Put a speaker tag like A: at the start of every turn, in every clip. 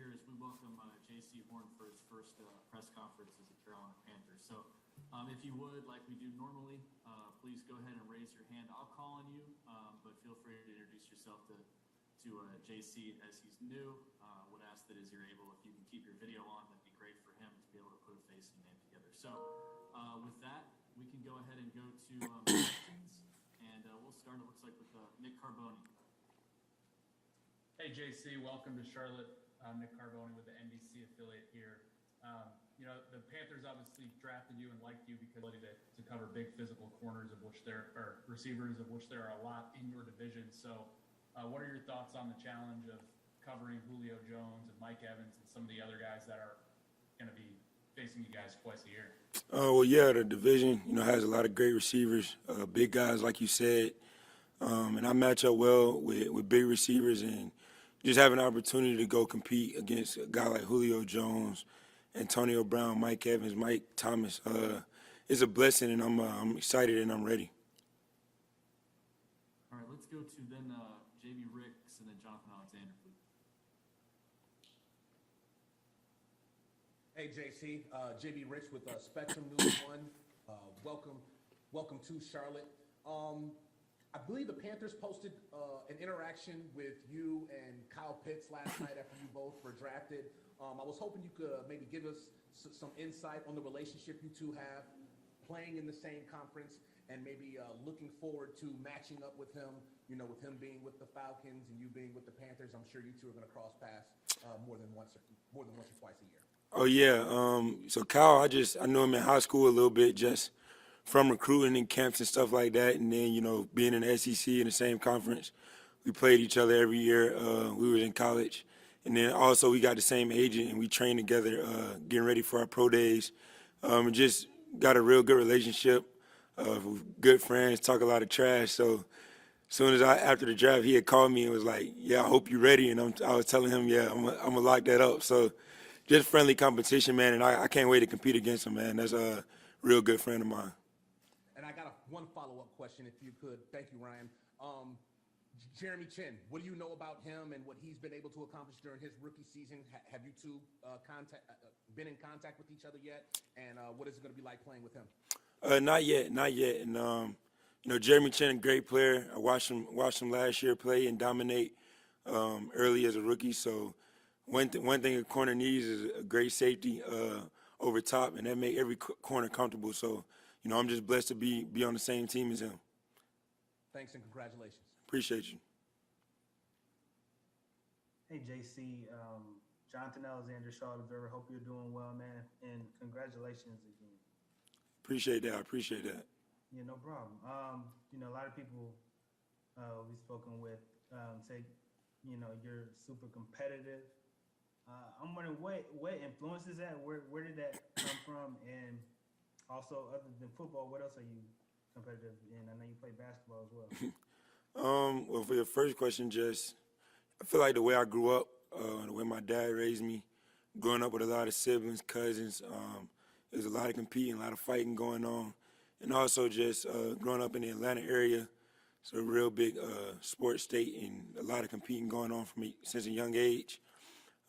A: here as we welcome Jaycee Horn for his first press conference as a Carolina Panther. So if you would, like we do normally, please go ahead and raise your hand. I'll call on you, but feel free to introduce yourself to Jaycee as he's new. Would ask that as you're able, if you can keep your video on, that'd be great for him to be able to put a face and name together. So with that, we can go ahead and go to questions, and we'll start, it looks like, with Nick Carboni.
B: Hey, JC, welcome to Charlotte. I'm Nick Carboni with the NBC affiliate here. The Panthers obviously drafted you and liked you because to cover big physical corners, of which there are receivers, of which there are a lot in your division. So what are your thoughts on the challenge of covering Julio Jones and Mike Evans and some of the other guys that are going to be facing you guys twice a year?
C: The division, has a lot of great receivers, big guys, like you said. And I match up well with big receivers, and just have an opportunity to go compete against a guy like Julio Jones, Antonio Brown, Mike Evans, Mike Thomas. It's a blessing, and I'm excited and I'm ready.
A: All right, let's go to then J.B. Ricks and then Jonathan Alexander, please.
D: Hey, JC, J.B. Ricks with Spectrum News 1. Welcome to Charlotte. I believe the Panthers posted an interaction with you and Kyle Pitts last night after you both were drafted. I was hoping you could maybe give us some insight on the relationship you two have, playing in the same conference, and maybe looking forward to matching up with him, with him being with the Falcons and you being with the Panthers. I'm sure you two are going to cross paths more than once or twice a year.
C: Oh, yeah. So Kyle, I knew him in high school a little bit, just from recruiting and camps and stuff like that. And then, being in the SEC in the same conference, we played each other every year. We were in college. And then also we got the same agent, and we trained together getting ready for our pro days. Just got a real good relationship, good friends, talk a lot of trash. So as soon as after the draft, he had called me and was like, yeah, I hope you're ready. And I was telling him, yeah, I'm going to lock that up. So just friendly competition, man, and I can't wait to compete against him, man. That's a real good friend of mine.
D: And I got one follow-up question, if you could. Thank you, Ryan. Jeremy Chin, what do you know about him and what he's been able to accomplish during his rookie season? Have you two been in contact with each other yet? And what is it going to be like playing with him?
C: Not yet. And Jeremy Chin, a great player. I watched him last year play and dominate early as a rookie. So one thing a corner needs is a great safety over top, and that make every corner comfortable. So I'm just blessed to be on the same team as him.
D: Thanks and congratulations.
C: Appreciate you.
E: Hey, JC, Jonathan Alexander, Charlotte Observer. Hope you're doing well, man, and congratulations again.
C: Appreciate that. I appreciate that.
E: Yeah, no problem. A lot of people we've spoken with say, you're super competitive. I'm wondering what influences that? Where did that come from? And also, other than football, what else are you competitive in? I know you play basketball as well.
C: Well, for your first question, I feel like the way I grew up, the way my dad raised me, growing up with a lot of siblings, cousins, there's a lot of competing, a lot of fighting going on. And also just growing up in the Atlanta area, it's a real big sports state and a lot of competing going on for me since a young age.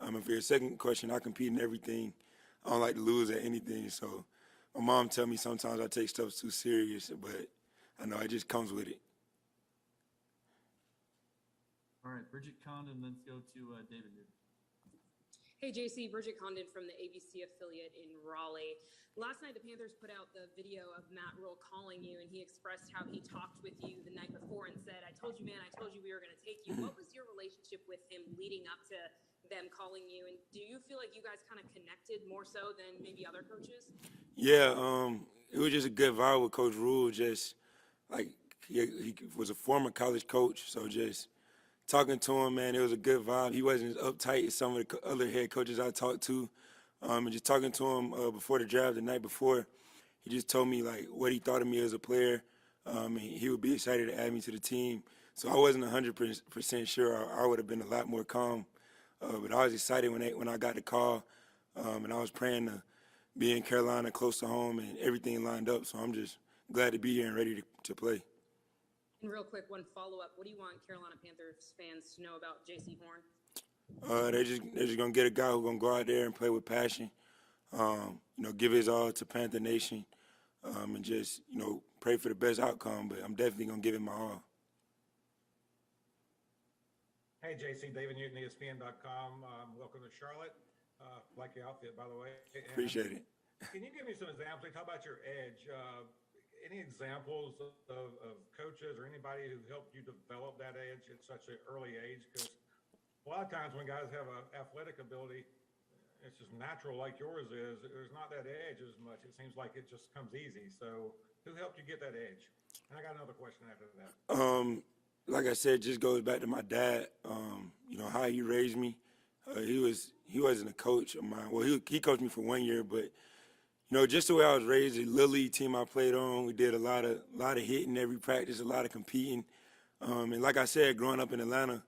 C: And for your second question, I compete in everything. I don't like to lose at anything. So my mom tell me sometimes I take stuff too serious, but I know it just comes with it.
A: All right, Bridget Condon, let's go to David Newton.
F: Hey, JC, Bridget Condon from the ABC affiliate in Raleigh. Last night, the Panthers put out the video of Matt Rule calling you, and he expressed how he talked with you the night before and said, I told you, man, I told you we were going to take you. What was your relationship with him leading up to them calling you? And do you feel like you guys kind of connected more so than maybe other coaches?
C: Yeah, it was just a good vibe with Coach Rule. Just like he was a former college coach, so just talking to him, man, it was a good vibe. He wasn't as uptight as some of the other head coaches I talked to. And just talking to him before the draft, the night before, he just told me like what he thought of me as a player. And he would be excited to add me to the team. So I wasn't 100% sure. I would have been a lot more calm. But I was excited when I got the call. And I was praying to be in Carolina, close to home, and everything lined up. So I'm just glad to be here and ready to play.
F: And real quick, one follow-up. What do you want Carolina Panthers fans to know about Jaycee Horn?
C: They're just gonna get a guy who's gonna go out there and play with passion. Give his all to Panther Nation, and just pray for the best outcome. But I'm definitely gonna give it my all.
G: Hey, JC, David Newton, ESPN.com. Welcome to Charlotte. Like your outfit, by the way. And
C: Appreciate it.
G: can you give me some examples? Talk about your edge. Any examples of coaches or anybody who helped you develop that edge at such an early age? Because a lot of times when guys have an athletic ability, it's just natural like yours is. There's not that edge as much. It seems like it just comes easy. So who helped you get that edge? And I got another question after that.
C: Like I said, just goes back to my dad. How he raised me. He wasn't a coach of mine. Well, he coached me for 1 year, but just the way I was raised, the little league team I played on, we did a lot of hitting every practice, a lot of competing. And like I said, growing up in Atlanta,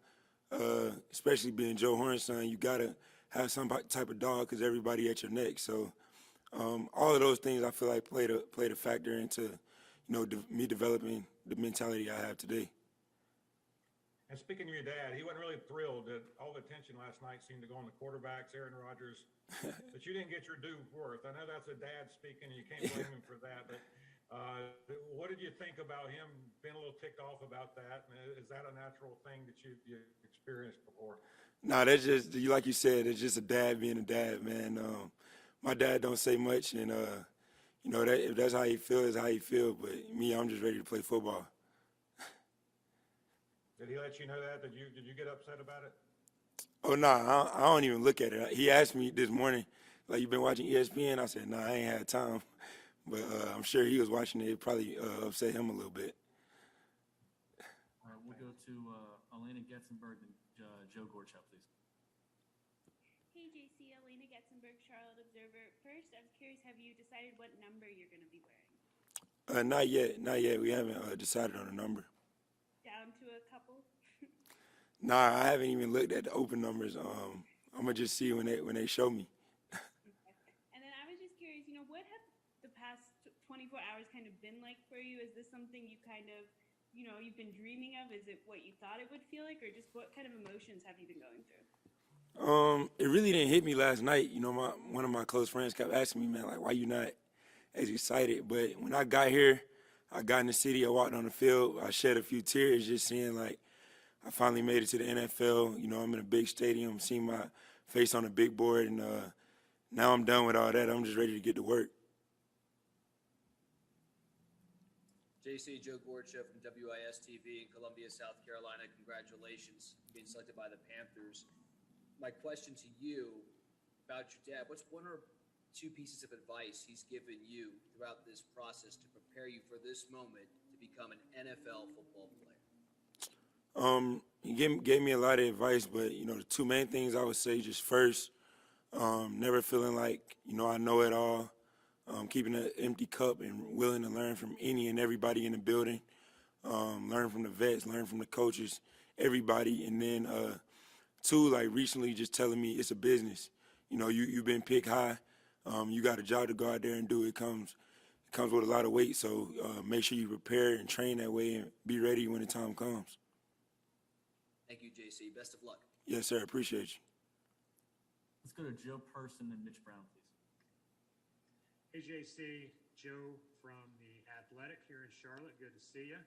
C: especially being Joe Horn's son, you gotta have some type of dog because everybody at your neck. So all of those things I feel like played a factor into me developing the mentality I have today.
G: And speaking of your dad, he wasn't really thrilled that all the attention last night seemed to go on the quarterbacks, Aaron Rodgers, that you didn't get your due worth. I know that's a dad speaking, and you can't blame him for that. But what did you think about him being a little ticked off about that? Is that a natural thing that you experienced before?
C: No, that's just, like you said, it's just a dad being a dad, man. My dad don't say much, and that if that's how he feels, how he feels. But me, I'm just ready to play football.
G: Did he let you know that? Did you get upset about it?
C: Oh no, I don't even look at it. He asked me this morning, like, you been watching ESPN? I said, no, I ain't had time. But I'm sure he was watching it. It probably upset him a little bit.
A: All right, we'll go to Elena Getzenberg and Joe Gorchuk, please.
H: Hey, JC, Elena Getzenberg, Charlotte Observer. First, I was curious, have you decided what number you're going to be wearing?
C: Not yet. We haven't decided on a number.
H: Down to a couple?
C: Nah, I haven't even looked at the open numbers. I'm gonna just see when they show me.
H: And then I was just curious, what have the past 24 hours kind of been like for you? Is this something you kind of, you've been dreaming of? Is it what you thought it would feel like, or just what kind of emotions have you been going through?
C: It really didn't hit me last night. One of my close friends kept asking me, man, like, why you not as excited? But when I got here, I got in the city, I walked on the field, I shed a few tears just seeing, like, I finally made it to the NFL. I'm in a big stadium, seeing my face on a big board, and now I'm done with all that. I'm just ready to get to work.
I: JC, Joe Gorchuk from WIS-TV in Columbia, South Carolina. Congratulations being selected by the Panthers. My question to you about your dad, what's one or two pieces of advice he's given you throughout this process to prepare you for this moment to become an NFL football player?
C: He gave me a lot of advice, but the two main things I would say, just first, never feeling like I know it all, keeping an empty cup and willing to learn from any and everybody in the building, learn from the vets, learn from the coaches, everybody, and then two, like recently, just telling me it's a business. You've been picked high. You got a job to go out there and do. It comes with a lot of weight, so make sure you prepare and train that way and be ready when the time comes.
I: Thank you, JC. Best of luck.
C: Yes, sir. Appreciate you.
A: Let's go to Joe Person and Mitch Brown, please.
J: Hey, JC, Joe from The Athletic here in Charlotte. Good to see you.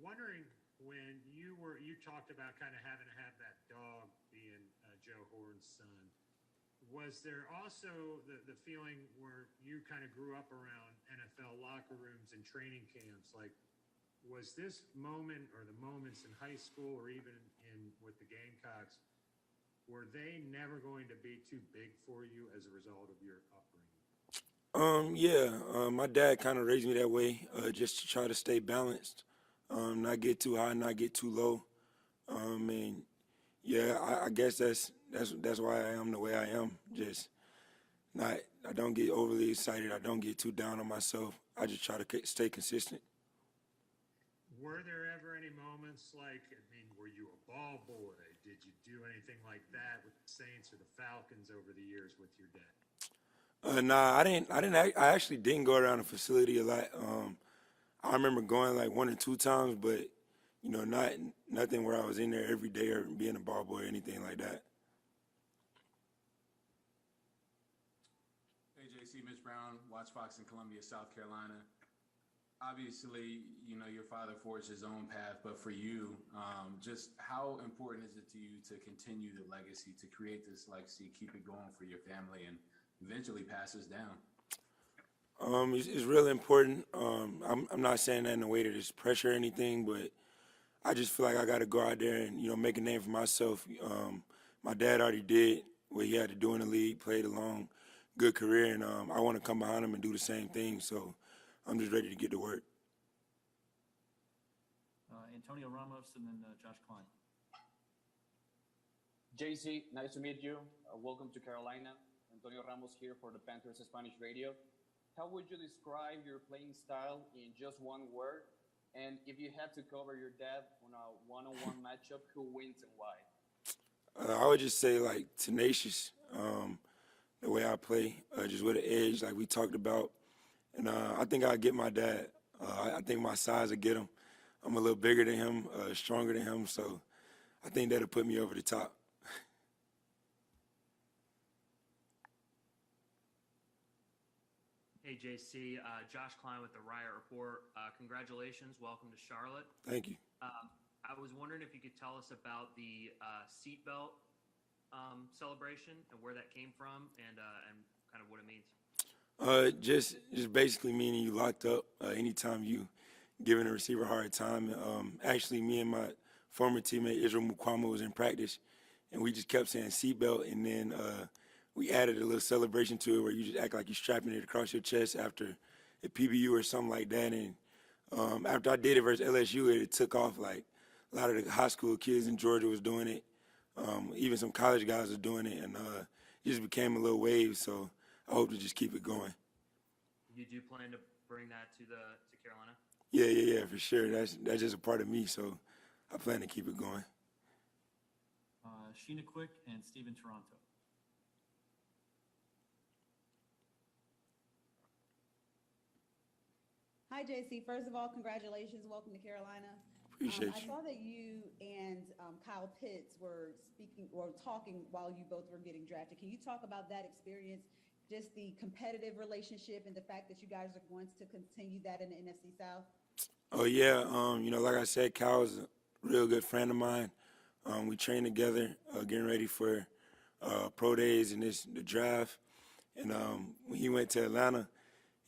J: Wondering, when you talked about kind of having to have that dog being Joe Horn's son, was there also the feeling where you kind of grew up around NFL locker rooms and training camps? Like, was this moment or the moments in high school or even with the Gamecocks, were they never going to be too big for you as a result of your upbringing?
C: My dad kind of raised me that way, just to try to stay balanced, not get too high, not get too low. I guess that's why I am the way I am. I don't get overly excited. I don't get too down on myself. I just try to stay consistent.
J: Were there ever any moments like, were you a ball boy? Did you do anything like that with the Saints or the Falcons over the years with your dad?
C: Nah, I didn't. I actually didn't go around the facility a lot. I remember going like one or two times, but nothing where I was in there every day or being a ball boy or anything like that.
K: Hey, JC, Mitch Brown, Watch Fox in Columbia, South Carolina. Obviously, your father forged his own path, but for you, just how important is it to you to continue the legacy, to create this legacy, keep it going for your family, and eventually pass this down?
C: It's really important. I'm not saying that in a way that it's pressure or anything, but I just feel like I got to go out there and make a name for myself. My dad already did what he had to do in the league, played a long, good career, and I want to come behind him and do the same thing. So I'm just ready to get to work.
A: Antonio Ramos and then Josh Klein.
L: Jaycee, nice to meet you. Welcome to Carolina. Antonio Ramos here for the Panthers Spanish Radio. How would you describe your playing style in just one word? And if you had to cover your dad on a one-on-one matchup, who wins and why?
C: I would just say, tenacious, the way I play, just with an edge, like we talked about. And I think I'll get my dad. I think my size will get him. I'm a little bigger than him, stronger than him, so I think that'll put me over the top.
M: Hey, JC, Josh Klein with the Riot Report. Congratulations. Welcome to Charlotte.
C: Thank you.
M: I was wondering if you could tell us about the seatbelt celebration and where that came from and kind of what it means.
C: Just basically meaning you locked up anytime you giving a receiver a hard time. Actually, me and my former teammate Israel Mukwama was in practice, and we just kept saying seatbelt, and then we added a little celebration to it where you just act like you're strapping it across your chest after a PBU or something like that. And after I did it versus LSU, it took off. Like a lot of the high school kids in Georgia was doing it. Even some college guys are doing it, and it just became a little wave. So I hope to just keep it going.
M: You do plan to bring that to Carolina?
C: Yeah, for sure. That's just a part of me, so I plan to keep it going.
A: Sheena Quick and Steven Toronto.
N: Hi, JC. First of all, congratulations. Welcome to Carolina.
C: Appreciate
N: I
C: you.
N: saw that you and Kyle Pitts were talking while you both were getting drafted. Can you talk about that experience, just the competitive relationship and the fact that you guys are going to continue that in the NFC South?
C: Oh, yeah. Like I said, Kyle's a real good friend of mine. We train together, getting ready for pro days and the draft. And when he went to Atlanta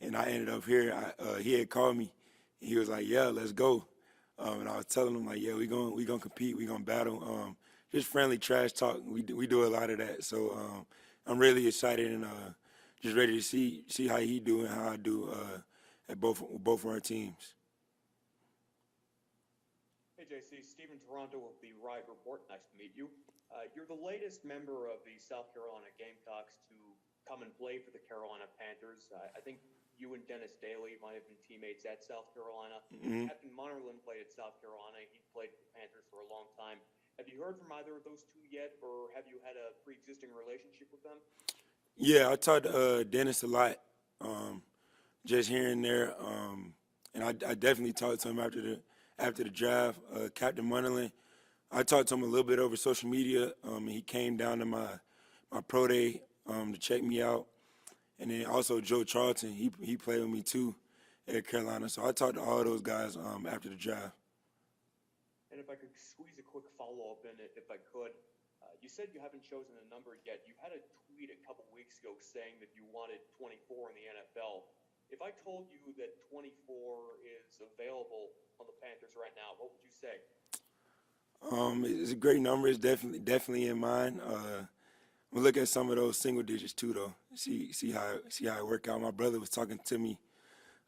C: and I ended up here, he had called me. And he was like, yeah, let's go. And I was telling him, like, yeah, we gonna compete. We gonna battle. Just friendly trash talk. We do a lot of that. So I'm really excited and just ready to see how he do and how I do at both of our teams.
O: Hey, JC, Steven Toronto of the Riot Report. Nice to meet you. You're the latest member of the South Carolina Gamecocks to come and play for the Carolina Panthers. I think you and Dennis Daly might have been teammates at South Carolina.
C: Mm-hmm.
O: Captain Munnerlyn played at South Carolina. He played for the Panthers for a long time. Have you heard from either of those two yet, or have you had a pre-existing relationship with them?
C: Yeah, I talked to Dennis a lot, just here and there, and I definitely talked to him after the draft. Captain Munnerlyn, I talked to him a little bit over social media, and he came down to my pro day to check me out. And then also Joe Charlton, he played with me too at Carolina. So I talked to all those guys after the draft.
O: And if I could squeeze a quick follow-up in it, if I could. You said you haven't chosen a number yet. You had a tweet a couple weeks ago saying that you wanted 24 in the NFL. If I told you that 24 is available on the Panthers right now, what would you say?
C: It's a great number. It's definitely in mind. We'll look at some of those single digits too, though. See how it work out. My brother was talking to me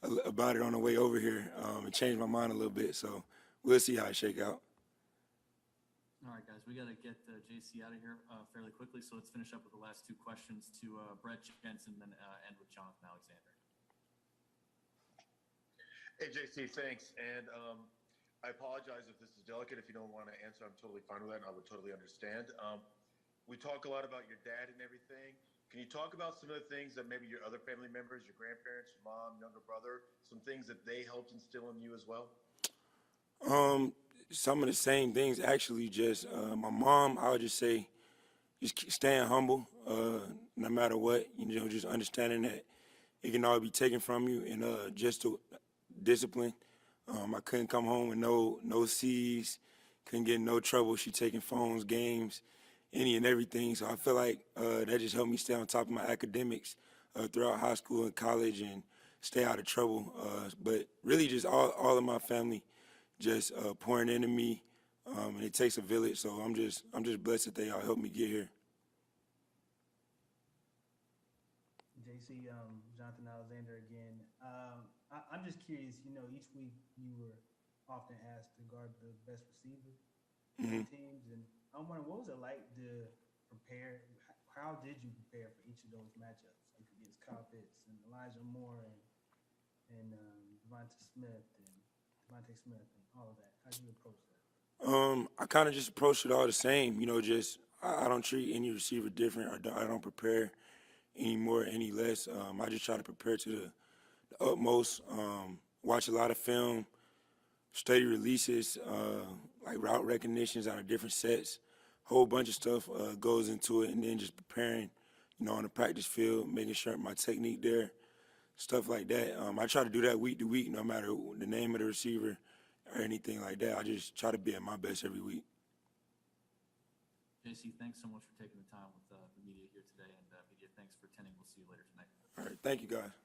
C: about it on the way over here. It changed my mind a little bit, so we'll see how it shake out.
A: All right, guys, we got to get JC out of here fairly quickly, so let's finish up with the last two questions to Brett Jensen, then end with Jonathan Alexander.
P: Hey, JC, thanks. And I apologize if this is delicate. If you don't want to answer, I'm totally fine with that, and I would totally understand. We talk a lot about your dad and everything. Can you talk about some of the things that maybe your other family members, your grandparents, your mom, younger brother, some things that they helped instill in you as well?
C: some of the same things, actually. Just my mom, I would just say, just keep staying humble, no matter what. Just understanding that it can all be taken from you, and just to discipline. I couldn't come home with no C's, couldn't get in no trouble. She taking phones, games, any and everything. So I feel like that just helped me stay on top of my academics throughout high school and college and stay out of trouble. But really just all of my family just pouring into me, and it takes a village. So I'm just blessed that they all helped me get here.
E: JC, Jonathan Alexander again. I'm just curious, each week you were often asked to guard the best receiver for teams, and I'm wondering, what was it like to prepare? How did you prepare for each of those matchups, like against Kyle Pitts and Elijah Moore and Devontae Smith and all of that? How did you approach that?
C: I kind of just approached it all the same. I don't treat any receiver different. I don't prepare any more, any less. I just try to prepare to the utmost. Watch a lot of film, study releases, like route recognitions out of different sets. Whole bunch of stuff goes into it, and then just preparing, on the practice field, making sure my technique there, stuff like that. I try to do that week to week, no matter the name of the receiver or anything like that. I just try to be at my best every week.
A: Jaycee, thanks so much for taking the time with the media here today, and media, thanks for attending. We'll see you later tonight.
C: All right, thank you, guys.